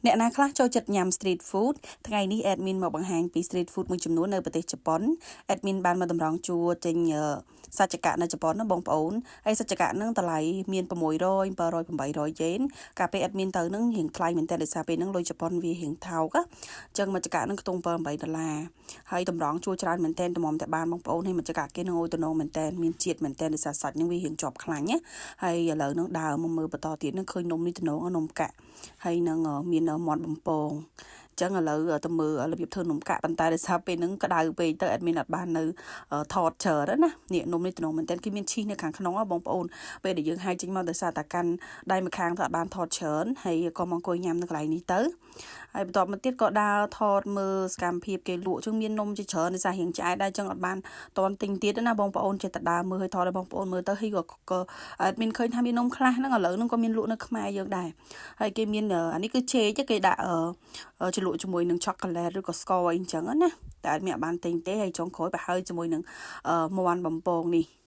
អ្នកណាខ្លះចូលចិត្តញ៉ាំ street food ថ្ងៃនេះ admin មកបង្ហាញពី street food មួយចំនួននៅប្រទេសជប៉ុន admin បានមកតម្រង់ជួរទិញសាច់ចកៈនៅជប៉ុនណាបងប្អូនហើយសាច់ចកៈហ្នឹងតម្លៃមាន600 700 800 yen កាលពេល admin ទៅហ្នឹងរៀងថ្លៃមែនតើដោយសារពេលហ្នឹងលុយជប៉ុនវារៀងថោកអញ្ចឹងមួយចកៈហ្នឹងខ្ទង់$8ហើយតម្រង់ជួរច្រើនមែនតើតម្រាំតែបានបងប្អូនហើយមួយចកៈគេនឹងអូតូណូមែនតើមានជាតិមែនតើដោយសារសាច់ហ្នឹងវារៀងជាប់ខ្លាញ់ណាហើយឥឡូវហ្នឹងដើរមកមើលបន្តទៀតហ្នឹងឃើញនំនេះតំណងនំកាក់ហើយនឹងមានមាន់បំពងចឹងឥឡូវទៅមើលរបៀបធ្វើនំកាក់ប៉ុន្តែដោយសារពេលហ្នឹងក្តៅពេកទៅ admin អត់បាននៅថតច្រើនណានេះនំនេះតំណងមែនតើគេមានឈីសនៅខាងក្នុងបងប្អូនពេលដែលយើងហាយចេញមកដោយសារតែកាន់ដៃម្ខាងទៅអត់បានថតច្រើនហើយក៏មកអង្គុយញ៉ាំនៅកន្លែងនេះទៅហើយបន្ទាប់មកទៀតក៏ដើរថតមើលសកម្មភាពគេលក់ចឹងមាននំជាច្រើនដោយសាររៀងឆ្អែតដែរចឹងអត់បានតន់ទិញទៀតណាបងប្អូនចេះតែដើរមើលហើយថតឲ្យបងប្អូនមើលទៅហើយក៏ admin ឃើញថាមាននំខ្លះហ្នឹងឥឡូវហ្នឹងក៏មានលក់នៅខ្មែរយើងដែរហើយគេមានអានេះគឺជេកគេដាក់ជ្រលក់ជាមួយនឹង chocolate ឬក៏ស្ករអីចឹងណាតែអត់មានបានទិញទេហើយចុងក្រោយប្រហើជាមួយនឹងមាន់បំពងនេះ